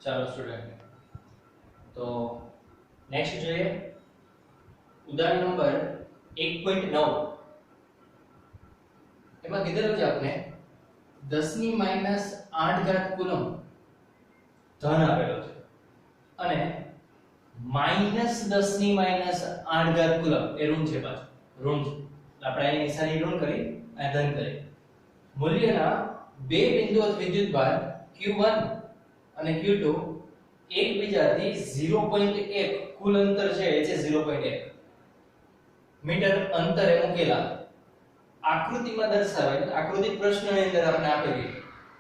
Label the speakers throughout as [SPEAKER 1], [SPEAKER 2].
[SPEAKER 1] ચાલો સ્ટુડન્ટ, તો નેક્સ્ટ જોઈએ ઉદાહરણ નંબર 1.9. એમાં કીધેલું છે આપણે 10 ની -8 ઘાત કુલમ ધન આપેલો છે અને -10 ની -8 ઘાત કુલમ એ ઋણ છે, પાછું ઋણ છે. આપણે અહીં નિશાની ઋણ કરી અને ધન કરી. મૂલ્યના બે બિંદુઓ વિદ્યુતભાર Q1 અને Q2 એકબીજાથી 0.1 કુલ અંતર છે એ છે 0.1 મીટર અંતરે મૂકેલા આકૃતિમાં દર્શાવેલ આકૃતિ પ્રશ્નની અંદર આપણે આપેલી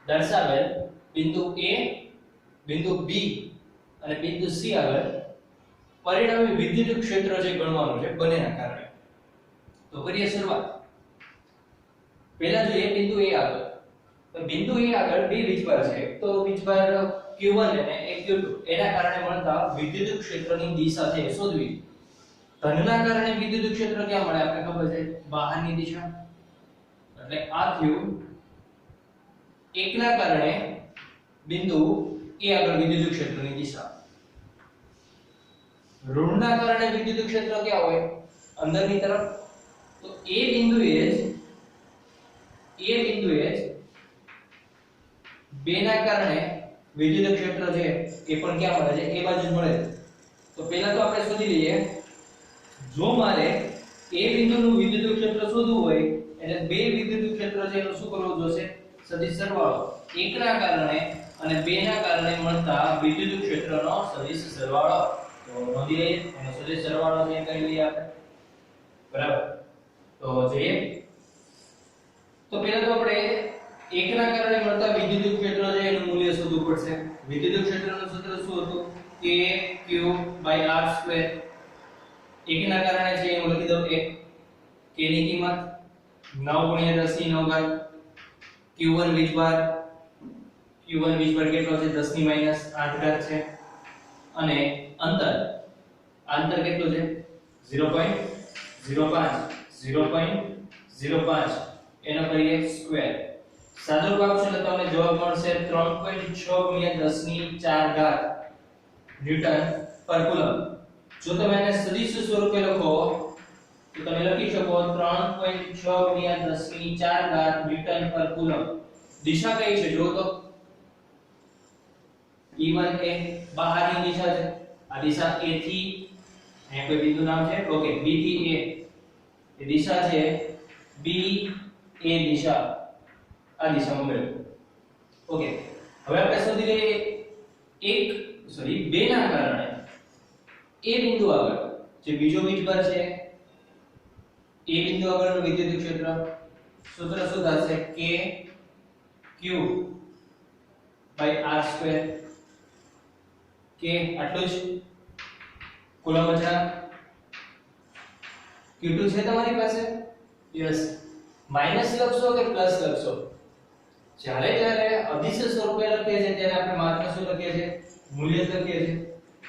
[SPEAKER 1] દર્શાવેલ બિંદુ A, બિંદુ B અને બિંદુ C આગળ પરિણામી વિદ્યુત ક્ષેત્ર જે ગણવાનું છે બંનેના કારણે. તો કરીએ શરૂઆત. પહેલા જોઈએ બિંદુ A આગળ. તો બિંદુ A આગળ બે વીજભાર છે. તો વીજભાર Q1 અને એક Q2 એના કારણે મળતા વિદ્યુત ક્ષેત્રની દિશા છે શોધવી. ધનના કારણે વિદ્યુત ક્ષેત્ર ક્યાં મળે આપણે ખબર છે, બહારની દિશા. એટલે આ થયું એકના કારણે બિંદુ A આગળ વિદ્યુત ક્ષેત્રની દિશા. ઋણના કારણે વિદ્યુત ક્ષેત્ર ક્યાં હોય, અંદરની તરફ. તો એ બિંદુએ જ બે ના કારણે વિદ્યુત ક્ષેત્ર છે એ પણ ક્યાં મળે છે, એ બાજુ જ મળે. તો પહેલા તો આપણે શોધી લઈએ. જો મારે એ બિંદુનું વિદ્યુત ક્ષેત્ર શોધવું હોય એટલે બે વિદ્યુત ક્ષેત્ર છે એનું શું કરવું જોશે, સદિશ સરવાળો. એકના કારણે અને બે ના કારણે મળતા વિદ્યુત ક્ષેત્રનો સદિશ સરવાળો. તો નોંધી લઈએ એનો સદિશ સરવાળો છે કરી લઈએ આપણે. બરાબર. તો જોઈએ. તો પહેલા તો આપણે એકના કારણે મળતા વિદ્યુત ક્ષેત્ર છે એનું મૂલ્ય શોધવું પડશે. વિદ્યુત ક્ષેત્રનું સૂત્ર શું હતું, K/r². એકના કારણે છે હું લખી દઉં 1. k ની કિંમત 9 × 10 ની 9 ઘાત. Q1 વીજભાર કેટલો છે, 10 ની -8 ઘાત છે. અને અંતર કેટલું છે, 0.05 એનો કરીએ સ્ક્વેર. સાદો ભાગ છે એટલે તમને જવાબ મળશે 3.6 × 10 ની 4 ઘાત ન્યૂટન પર કુલમ. જો તમે એને સદિશ સ્વરૂપે લખો તો તમે લખી શકો 3.6 × 10 ની 4 ઘાત ન્યૂટન પર કુલમ. દિશા કઈ છે જો તો E1 એ બહારની દિશા છે. આ દિશા A થી અહીંયા કોઈ બિંદુ નામ છે, ઓકે, B થી A એ દિશા છે B A દિશા. આ દિશામાં મેળવો. ઓકે, હવે આપણે શોધી લઈએ બે ના કારણે એ બિંદુ આગળ જે બીજો વીજભાર છે એ બિંદુ આગળનું વિદ્યુત ક્ષેત્ર. સૂત્ર શું થશે, Q/r². K આટલું જ કુલમ અચળાંક. Q2 છે તમારી પાસે, યસ. માઈનસ લખશો કે પ્લસ લખશો, જ્યારે અદિશ સ્વરૂપે લખીએ છીએ ત્યારે આપણે માત્ર શું લખીએ છીએ, મૂલ્ય લખીએ છીએ.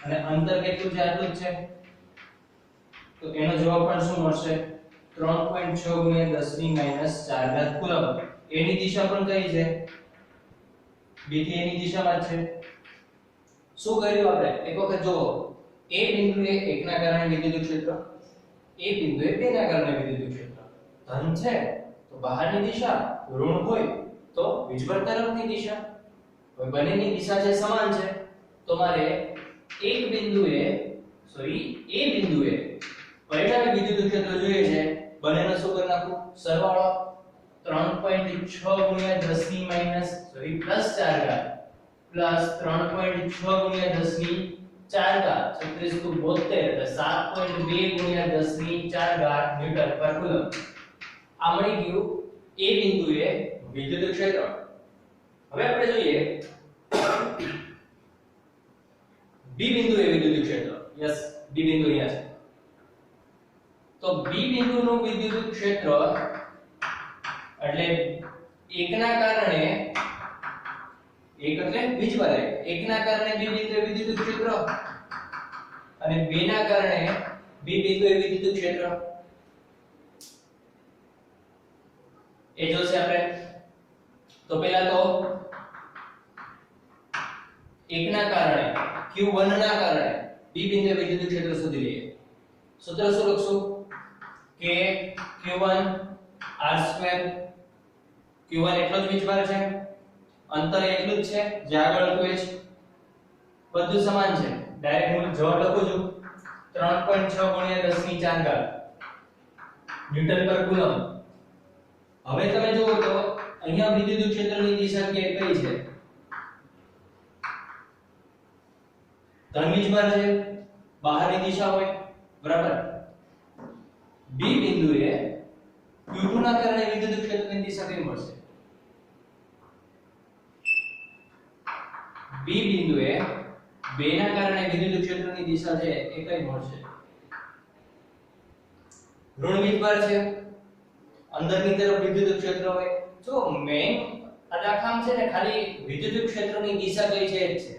[SPEAKER 1] અને અંતર કેટલું છે, આટલું જ છે. તો એનો જવાબ પણ શું મળશે, 3.6 × 10 ની -4 ઘાત કુલમ. એની દિશા પણ કઈ છે, B થી A ની દિશામાં જ છે. શું કર્યું આપણે, એક વખત જો એ બિંદુએ એકના કારણે વિદ્યુત ક્ષેત્ર, એ બિંદુએ બે ના કારણે વિદ્યુત ક્ષેત્ર. ધન છે તો બહારની દિશા, ઋણ હોય તો વીજભાર તરફની દિશા. હવે બંનેની દિશા છે સમાન છે તો મારે એ બિંદુએ પરિણામી વિદ્યુત ક્ષેત્ર જોઈએ છે. બંનેનો શું કરી નાખું, સરવાળો. 3.6 × 10 ની +4 ઘાત પ્લસ 3.6 × 10 ની 4 ઘાત 3672 એટલે 7.2 × 10 ની 4 ઘાત ન્યૂટન પર કુલમ. આ મળી ગયું એ બિંદુએ વિદ્યુત ક્ષેત્ર. હવે આપણે જોઈએ બી બિંદુએ વિદ્યુત ક્ષેત્ર. યસ, બી બિંદુ અહીંયા છે. તો બી બિંદુનું વિદ્યુત ક્ષેત્ર એટલે એકના કારણે એટલે વીજભાર એકના કારણે બી બિંદુએ વિદ્યુત ક્ષેત્ર અને બે ના કારણે બી બિંદુએ વિદ્યુત ક્ષેત્ર. એ જોશે આપણે. તો પહેલા તો 1 ના કારણે q1 ના કારણે b બિંદુએ વિદ્યુત ક્ષેત્ર શોધી લઈએ. સૂત્ર શું લખશું કે q1 r2 q1 એટલો જ વીજભાર છે, અંતર એટલું જ છે જે આગળ હતું એ જ, બધું સમાન છે. ડાયરેક્ટ હું જવાબ લખું છું 3.6 ગુણ્યા 10 ની 4 ઘાત ન્યૂટન પર કુલમ. હવે તમે જુઓ તો અહીંયા વિદ્યુત ક્ષેત્રની દિશા કઈ છે? ધન વીજભાર છે, બહારની દિશા હોય, બરાબર. બી બિંદુએ q2 ના કારણે વિદ્યુત ક્ષેત્રની દિશા કઈ મળશે? બી બિંદુએ 2 ના કારણે વિદ્યુત ક્ષેત્રની દિશા છે એ કઈ મળશે? ઋણ વીજભાર છે, અંદરની તરફ વિદ્યુત ક્ષેત્ર હોય. જો મેઈન આખામ છે ને ખાલી વિદ્યુત ક્ષેત્રની દિશા કઈ છે જ છે.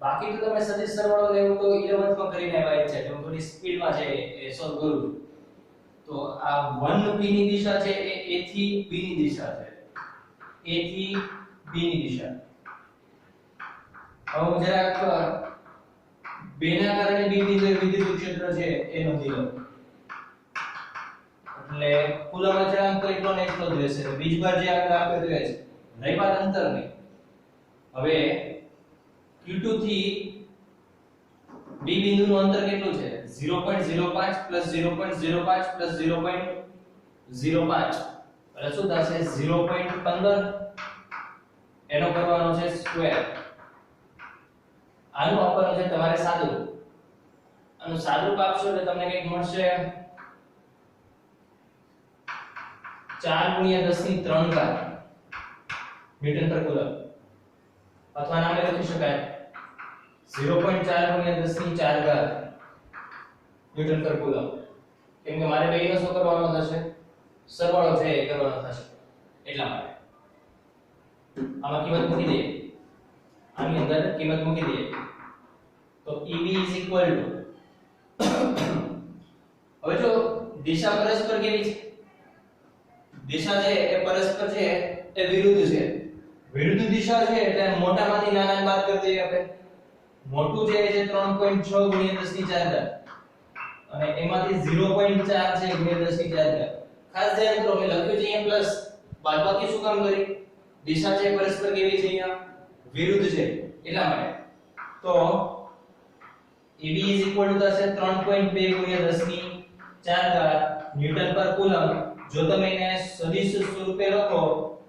[SPEAKER 1] બાકી તો તમે સદિશ સરવાળો લેવો તો 11th માં કરીને આવ્યા જ છે. હું થોડી સ્પીડમાં છે એ સોલ્વ કરું છું. તો આ 1b ની દિશા છે એ a થી b ની દિશા છે. a થી b ની દિશા. હવે હું જરાક 2 ના કારણે b બિંદુએ વિદ્યુત ક્ષેત્ર છે એ નોંધી લો. એટલે કુલમ અચળાંક તો એટલો ને એટલો જ રહેશે. વીજભાર જે આપણે આપ્યો છે રહી વાત અંતરની. હવે q2 થી b બિંદુનું અંતર કેટલું છે? 0.05 0.05 0.05 એટલે શું થશે? 0.15. એનો કરવાનો છે સ્ક્વેર. આનું આપવાનું છે તમારે સાદું. આનું સાદું આપશો એટલે તમને કંઈક મળશે 4 ગુણ્યા 10 ની 3 ઘાત ન્યૂટન પર કુલમ. અથવા નામે લખી શકાય 0.4 ગુણ્યા 10 ની 4 ઘાત ન્યૂટન પર કુલમ. કેમ કે મારે બેયનો શું કરવાનો થશે? સરવાળો છે એ કરવાનો થશે. એટલા માટે આમાં કિંમત મૂકી દઈએ. આની અંદર કિંમત મૂકી દઈએ તો EB હવે જો દિશા પરસ્પર કેવી છે? દિશા છે એ પરસ્પર છે એ વિરુદ્ધ છે. વિરુદ્ધ દિશા છે એટલે મોટામાંથી નાના બાદ કરી દઈએ આપણે. મોટું છે એ છે 3.6 ગુણ્યા 10 ની 4 ઘાત અને એમાંથી 0.4 છે ગુણ્યા 10 ની 4 ઘાત. ખાસ ધ્યાન કરો મેં લખ્યું છે અહીંયા પ્લસ. બાદબાકી શું કામ કરી? દિશા છે પરસ્પર કેવી છે? અહીંયા વિરુદ્ધ છે એટલા માટે. તો EB થશે 3.2 ગુણ્યા 10 ની 4 ઘાત ન્યૂટન પર કુલમ. જો તમે એને સદિશ સ્વરૂપે લખો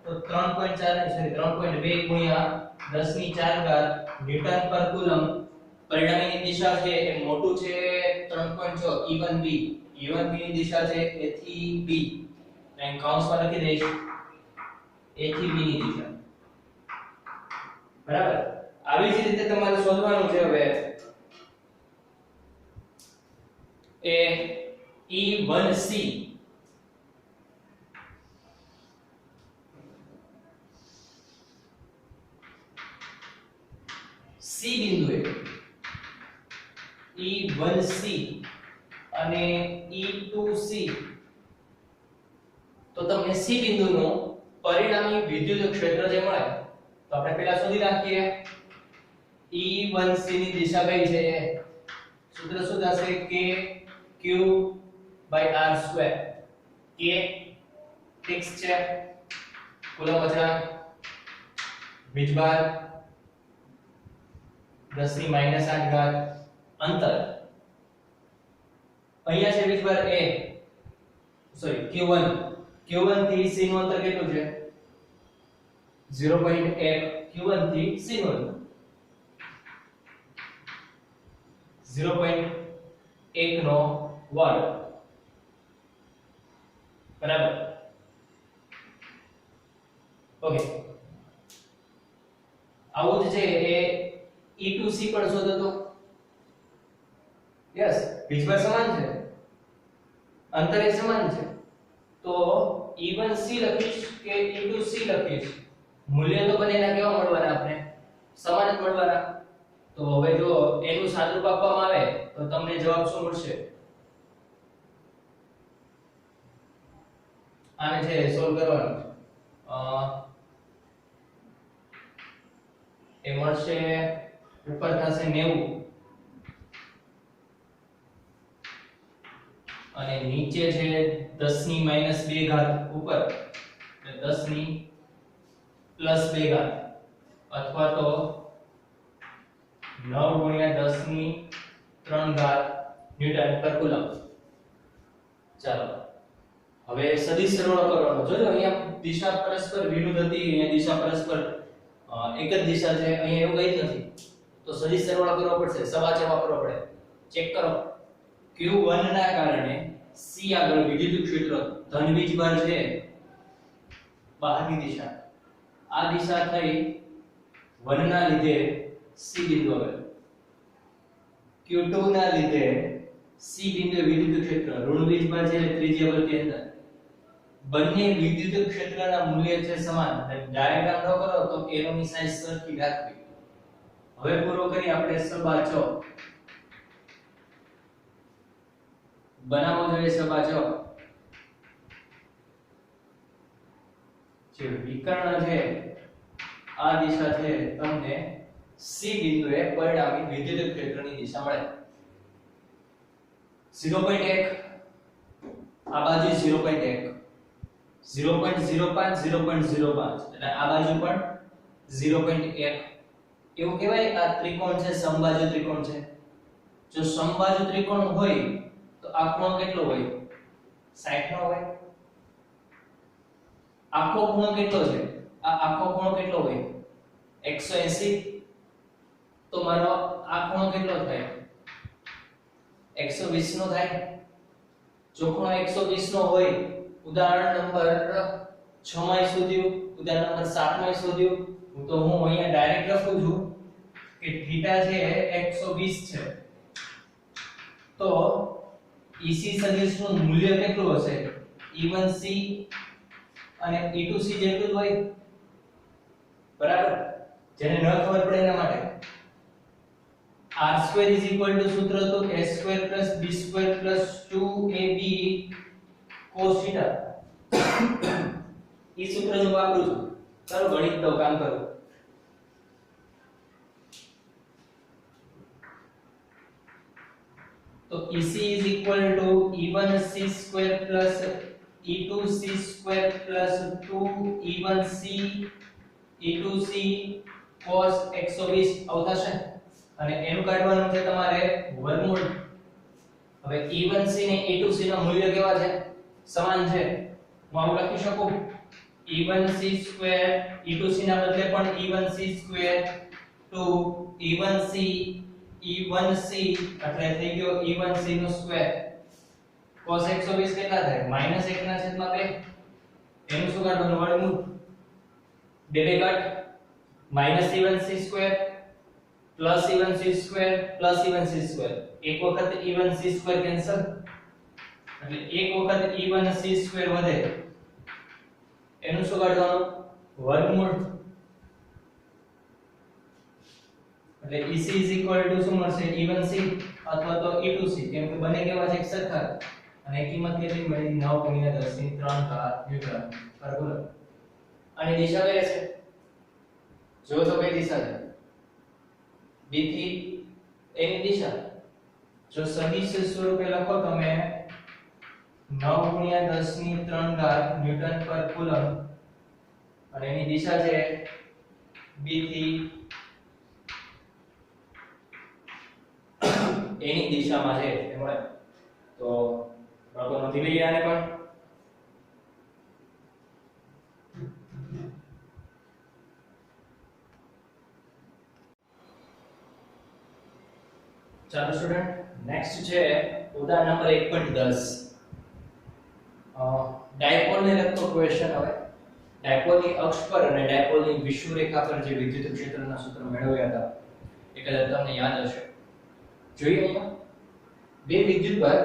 [SPEAKER 1] તો 3.2 ગુણ્યા 10 ની 4 ઘાત ન્યૂટન પર કુલમ. પરિણામીની દિશા છે એ મોટું છે 3.6 E1b. E1b ની દિશા છે a થી b. અહીં કૌંસમાં લખી દઈશ a થી b ની દિશા. બરાબર. આવી જ રીતે તમારે શોધવાનું છે હવે એ E1c. C બિંદુએ E1c અને E2c. તો તમને C બિંદુનું પરિણામી વિદ્યુત ક્ષેત્ર જે મળે તો આપણે પહેલા શોધી નાખીએ. E1c ની દિશા કઈ છે? સૂત્ર શું થશે? k q/r2. k ફિક્સ છે, કુલમ અચળાંક, વીજભાર 10 ની -8 ઘાત, અંતર અહીંયા છે વીજભાર a સોરી q1. q1 થી c નું અંતર કેટલું છે? 0.1. q1 થી c નું અંતર 0.1 નો વર્ગ. બરાબર. ઓકે. આવું જ છે એ E2c પણ શોધો તો. યસ, વીજભાર સમાન છે, અંતર એ સમાન છે. તો E1c લખીશ કે E2c લખીશ, મૂલ્ય તો બંનેના કેવા મળવાના? આપણે સમાન જ મળવાના. તો હવે જો એનું સાદુરૂપ આપવામાં આવે તો તમને જવાબ શું મળશે? આને છે સોલ્વ કરવાનું એ મળશે ઉપર થશે 90 અને નીચે છે 10 ની -2 ઘાત ઉપર એટલે 10 ની +2 ઘાત અથવા તો 9 × 10 ની 3 ઘાત ન્યૂટન પર કુલમ. ચાલો હવે સદિશ સરવાળો કરવાનો. જોજો અહીંયા દિશા પરસ્પર વિરુદ્ધ હતી, અહીંયા દિશા પરસ્પર એક જ દિશા છે, અહીંયા એવું કંઈ જ નથી. તો સદિશ સરવાળો કરવો પડશે, સવાચે વાપરવો પડે. ચેક કરો. Q1 ના કારણે C આગળ વિદ્યુત ક્ષેત્ર ધન વીજભાર છે બહારની દિશા. આ દિશા થઈ 1 ના લીધે C બિંદુ આગળ. Q2 ના લીધે C બિંદુ વિદ્યુત ક્ષેત્ર ઋણ વીજભાર છે ત્રીજી આવૃત્તિ અંદર. બંને વિદ્યુત ક્ષેત્રના મૂલ્ય છે સમાન. ડાયાગ્રામ ડ્રો કરો તો એરોની સાઈઝ સરખી રાખવી. હવે પૂરો કરી આપણે સબાચો બનાવવો જોઈએ. સબાચો જે વિકર્ણ છે આ દિશા છે, તમને C બિંદુએ પરિણામી વિદ્યુત ક્ષેત્રની દિશા મળે. 0.1 આ બાજુ 0.1 0.05 0.05 એટલે આ બાજુ પણ 0.1. એવું કહેવાય આ ત્રિકોણ છે સમબાજુ ત્રિકોણ છે. જો સમબાજુ ત્રિકોણ હોય તો આ ખૂણો કેટલો હોય? 60 નો હોય. આખો ખૂણો કેટલો છે? આ આખો ખૂણો કેટલો હોય? 180. તો મારો આ ખૂણો કેટલો થાય? 120 નો થાય. જો ખૂણો 120 નો હોય, ઉદાહરણ નંબર 6 માં શોધ્યું, ઉદાહરણ નંબર 7 માં શોધ્યું, તો હું અહીંયા ડાયરેક્ટ લખું છું કે થીટા છે 120 છે. તો EC સદિશનું મૂલ્ય કેટલું હશે? E1C અને E2C જેટલું જ હોય. બરાબર? જેને ન ખબર પડે એના માટે R² સૂત્ર તો A² + B² + 2AB cos θ. ઈ સૂત્ર જો વાપરું છું. ચાલો ગણિત તો કામ કરો. તો EC = E1C² + E2C² + 2E1C E2C cos 120 આવું થશે. અને એનું કાઢવાનું છે તમારે વર્ગમૂળ. હવે E1C ને E2C ના મૂલ્ય કેવા છે? સમાન છે. હું આવું લખી શકું E1C² E2C ના બદલે પણ E1C² 2 E1C E1C એટલે થઈ ગયો E1C નો સ્ક્વેર. cos 120 કેટલા થાય? -1/2. એનું શું કાઢવાનું? વર્ગમૂળ. બે બે કાઢ. -E1C² +E1C² +E1C². એક વખત E1C² કેન્સલ એટલે એક વખત E1C² વધે. એનું શું કાઢવાનું? વર્ગમૂળ. એટલે EC શું મળશે? E1C અથવા તો E2C, કેમ કે બંને કેવા છે? એક સરખા. અને કિંમત કેટલી મળી? 9 × 10 ની 3 ઘાત ન્યૂટન પર કુલમ. અને દિશા કઈ છે? જો તો કઈ દિશા છે? B થી A ની દિશા. જો સદિશ સ્વરૂપે લખો તમે 9 × 10 ની 3 ઘાત ન્યૂટન પર કુલમ અને એની દિશા છે B થી A ની દિશામાં છે એ મળે. તો બાળકો નોંધી લઈએ આને પણ. ચાલો સ્ટુડન્ટ, નેક્સ્ટ છે ઉદાહરણ નંબર 1.10. ડાયપોલને લગતો ક્વેશ્ચન. હવે ડાયપોલની અક્ષ પર અને ડાયપોલની વિષુવરેખા પર જે વિદ્યુત ક્ષેત્રના સૂત્ર મેળવ્યા હતા એ કદાચ તમને યાદ હશે. જોઈએ અહીંયા બે વિદ્યુતભાર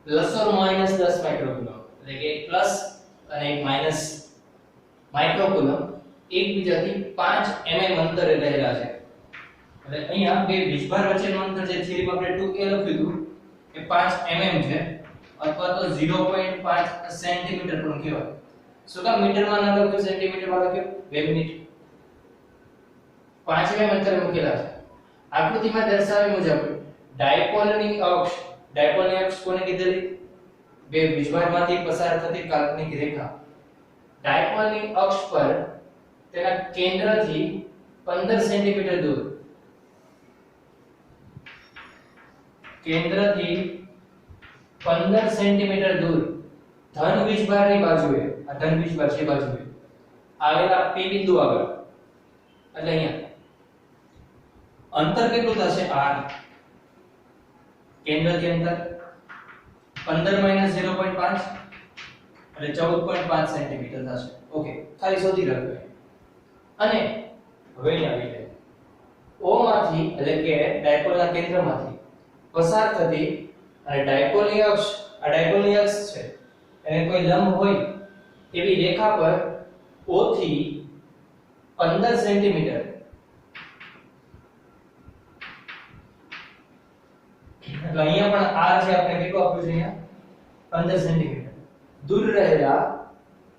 [SPEAKER 1] ±10 માઇક્રોકુલમ એટલે કે પ્લસ અને એક માઈનસ માઇક્રોકુલમ એકબીજાથી 5 mm અંતરે રહેલા છે. એટલે અહીંયા બે વીજભાર વચ્ચેનું અંતર જે થિયરીમાં આપણે 2a લખ્યું હતું એ 5 mm છે અથવા તો 0.5 સેન્ટીમીટર પણ કહેવાય. શું કામ મીટરમાં ન લખ્યું, સેન્ટીમીટરમાં લખ્યું? 2 મિનિટ. 5 અંતરે મૂકેલા છે. આકૃતિમાં દર્શાવ્યા મુજબ ડાયપોલની અક્ષ કોને કીધેલી? બે વીજભારમાંથી પસાર થતી કાલ્પનિક રેખા. ડાયપોલની અક્ષ પર તેના કેન્દ્રથી 15 સેન્ટીમીટર દૂર કેન્દ્રથી 15 સેન્ટીમીટર દૂર ધન વીજભારની બાજુએ, આ ધન વીજભાર છે બાજુએ આવેલા P બિંદુ આગળ, એટલે અહીંયા અંતર કેટલું થશે? r. કેન્દ્રથી અંતર 15 - 0.5 એટલે 14.5 સેન્ટીમીટર થશે. ઓકે, ખાલી શોધી રાખો. અને હવે અહીંયા આવી જાય O માંથી, એટલે કે ડાયપોલના કેન્દ્રમાંથી પસાર થતી અને ડાયપોલની અક્ષ, આ ડાયપોલની અક્ષ છે, એને કોઈ લંબ હોય એવી રેખા પર O થી 15 સેન્ટીમીટર, એટલે અહીંયા પણ r છે, આપણે કેટલું આપ્યું છે અહીંયા? 15 સેન્ટીમીટર દૂર રહેલા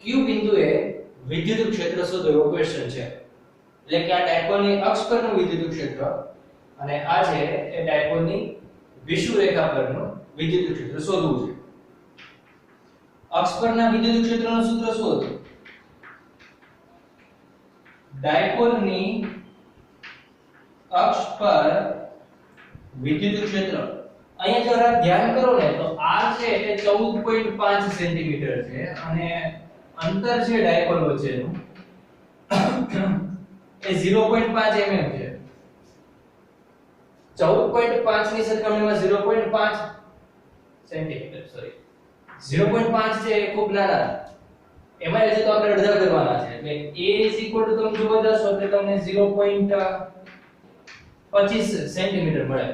[SPEAKER 1] Q બિંદુએ વિદ્યુત ક્ષેત્ર શોધો એવો ક્વેશ્ચન છે. એટલે કે આ ડાયપોલની અક્ષ પરનું વિદ્યુત ક્ષેત્ર અને આ છે એ ડાયપોલની વિષુવરેખા પરનું વિદ્યુત ક્ષેત્ર શોધવું છે. અક્ષ પરના વિદ્યુત ક્ષેત્રનું સૂત્ર શું હતું? ડાયપોલની અક્ષ પર વિદ્યુત ક્ષેત્ર, અહીંયા જરા ધ્યાન કરો ને તો r છે એ 14.5 સેન્ટીમીટર છે અને અંતર છે ડાયપોલ વચ્ચેનું એ 0.5 mm છે. 14.5 ની સરખામણીમાં 0.5 સેન્ટીમીટર, સોરી 0.5 છે એ ખૂબ નાના. એમાં હજી તો આપણે અડધા કરવાના છે, એટલે a તમે જોવા જશો એટલે તમને 0.25 સેન્ટીમીટર મળે.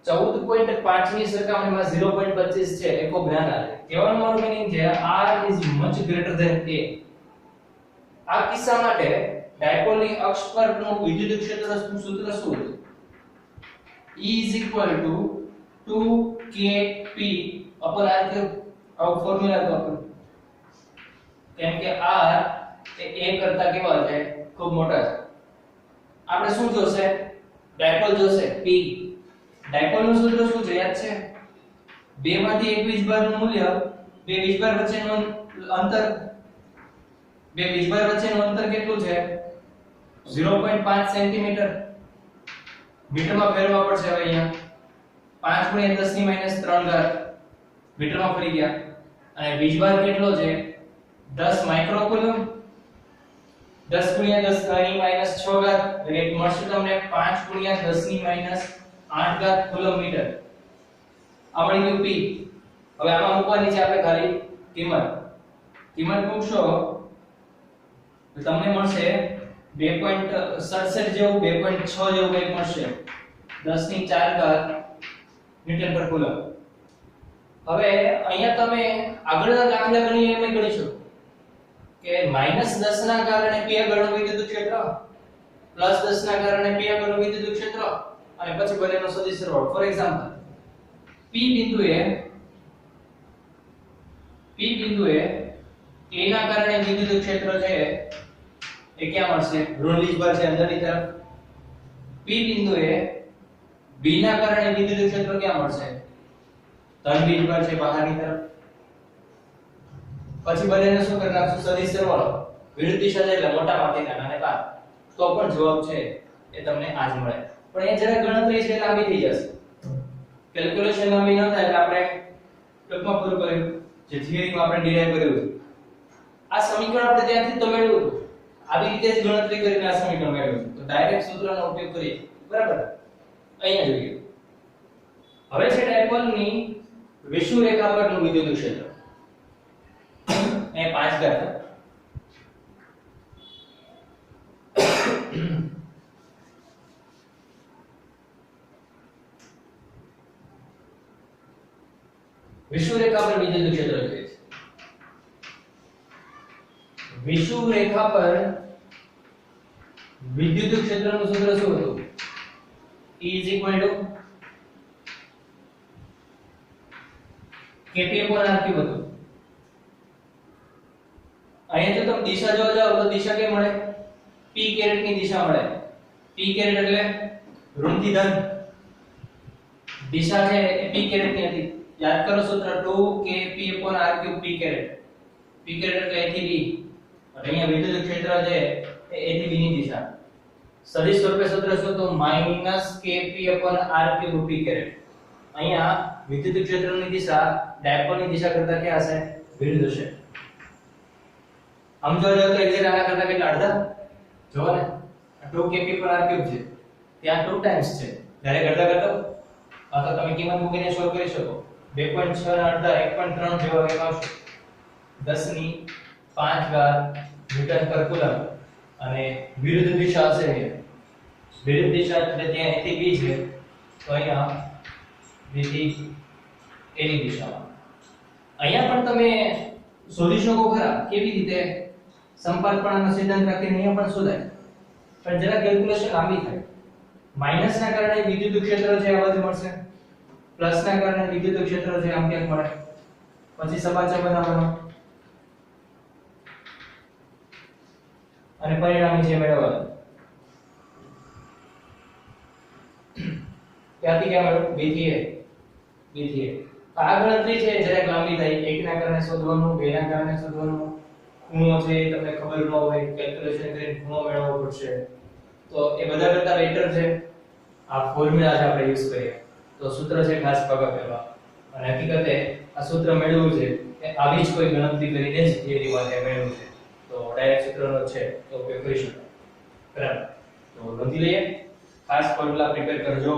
[SPEAKER 1] 14.5 ની સરખામણીમાં 0.25 છે એ ખૂબ નાના છે. કહેવાનો મારો મીનિંગ છે r is much greater than a. આ કિસ્સા માટે ડાયપોલની અક્ષ પરનું વિદ્યુત ક્ષેત્રનું સૂત્ર શું હતું? E is equal to 2kp upon r cube. આવો ફોર્મ્યુલા તો આપણો, કેમ કે r એ a કરતા કેવા છે? ખૂબ મોટા છે. આપણે શું જોશે? ડાયપોલ જોશે p. ડાયપોલનું સૂત્ર શું છે? યાદ છે? બે માંથી એક વીજભારનું મૂલ્ય, બે વીજભાર વચ્ચેનું અંતર, બે વીજભાર વચ્ચેનું અંતર કેટલું છે? 0.5 સેન્ટીમીટર. મીટરમાં ફેરવવા પડશે હવે અહીંયા 5 × 10⁻³ મીટરમાં ફરી ગયા. અને વીજભાર કેટલો છે? 10 માઇક્રોકુલમ. 10 × 10⁻⁶ એટલે મળશે તમને 5 × 10⁻8 કુલમ મીટર. આ મળી ગયું p. હવે આમાં મૂકવાની છે આપણે ખાલી કિંમત મૂકશો તો તમને મળશે 2.67 જેવું, 2.6 જેવું કંઈક મળશે. 10⁴ ન્યૂટન પર કુલમ. હવે અહીંયા તમે આગળના દાખલા ગણીએ એમ ગણી શકો કે -10 ના કારણે p આગળનું વિદ્યુત ક્ષેત્ર, +10 ના કારણે p આગળનું વિદ્યુત ક્ષેત્ર અને પછી બંનેનો સદિશ સરવાળો. ફોર એક્ઝામ્પલ p બિંદુએ a ના કારણે વિદ્યુત ક્ષેત્ર છે એ ક્યાં મળશે? ઋણ વીજભાર છે અંદરની તરફ. p બિંદુએ b ના કારણે વિદ્યુત ક્ષેત્ર ક્યાં મળશે? ધન વીજભાર છે બહારની તરફ. પછી બંનેને શું કરી નાખશું? સદિશ સરવાળો. વિરુદ્ધ દિશા છે એટલે મોટામાંથી નાનાને બાદ. તો પણ જવાબ છે એ તમને આ જ મળે. પણ એ જરા ગણતરી છે લાંબી થઈ જશે. કેલ્ક્યુલેશન લાંબી ન થાય એટલે આપણે ટૂંકમાં પૂરું કર્યું જે થિયરીમાં આપણે ડિરાઈવ કર્યું. આ સમીકરણ આપણે ત્યાંથી તો મેળવ્યું હતું. આવી રીતે જ ગણતરી કરીને આ સમીકરણ મેળવ્યું. તો ડાયરેક્ટ સૂત્રનો ઉપયોગ કરીએ. બરાબર? અહીંયા જોઈએ. હવે છે ડાયપોલની વિષુવરેખા પરનું વિદ્યુત ક્ષેત્ર. એ 5 ઘાત. વિષુવરેખા પર વિદ્યુત ક્ષેત્ર જોઈએ છે. વિષુવરેખા પર વિદ્યુત ક્ષેત્રનું સૂત્ર શું હતું? E is equal to kp upon r cube હતું. અહીંયા જો તમે દિશા જોવા જાવ તો દિશા કેમ મળે? p કેરેટ ની દિશા મળે. p કેરેટ એટલે ઋણથી ધન, દિશા છે એ p કેરેટ ની હતી. યાદ કરો સૂત્ર 2kp/r³ p caret. p caret એટલે a થી b. અને અહીંયા વિદ્યુત ક્ષેત્ર છે એ a થી b ની દિશા. સદિશ સ્વરૂપે સૂત્ર શું તો -kp/r³ p કેરેટ. અહીંયા વિદ્યુત ક્ષેત્રની દિશા ડાયપોલની દિશા કરતા ક્યાં હશે? વિરુદ્ધ હશે. આમ જોવા જાવ તો એક્ઝેક્ટ આના કરતા કેટલા અડધા? જોવો ને 2kp/r³ છે, ત્યાં 2 ટાઈમ્સ છે. ડાયરેક્ટ અડધા કરતો આ તો તમે કિંમત મૂકીને સોલ્વ કરી શકો. 2.6 ના અડધા 1.3 જેવા કંઈક આવશે. 10⁵ ન્યૂટન/કુલમ. અને વિરુદ્ધ દિશા હશે અહીંયા. વિરુદ્ધ દિશા એટલે ત્યાં a થી b છે, તો અહીંયા b થી a ની દિશામાં. અહીંયા પણ તમે શોધી શકો ખરા. કેવી રીતે? સંપાતપણાનો સિદ્ધાંત રાખીને અહીંયા પણ શોધાય, પણ જરા કેલ્ક્યુલેશન લાંબી થાય. માઈનસ ના કારણે વિદ્યુત ક્ષેત્ર છે આ બાજુ મળશે, પ્લસ ના કારણે વિદ્યુત ક્ષેત્ર છે આમ ક્યાંક મળે. પછી સમાચાર બનાવવાનો અને પરિણામી છે મેળવવાનું. ક્યાંથી ક્યાં મળ્યું? b થી a. b થી a. આ ગણતરી છે જરાક લાંબી થાય. 1 ના કારણે શોધવાનું, 2 ના કારણે શોધવાનું, ખૂણો છે એ તમને ખબર ન હોય, કેલ્ક્યુલેશન કરીને ખૂણો મેળવવો પડશે. તો એ બધા કરતા બેટર છે આ ફોર્મ્યુલા જે આપણે યુઝ કરીએ. તો સૂત્ર છે ખાસ ભાગાકાર. અને હકીકતે આ સૂત્ર મેળવવું છે એ આવી જ કોઈ ગણતરી કરીને જ થિયરી માટે મેળવવું છે. તો ડાયરેક્ટ સૂત્રનો છે તો ઉપયોગ કરી શકાય. બરાબર, તો નોંધી લઈએ. ખાસ ફોર્મ્યુલા પ્રિપેર કરજો.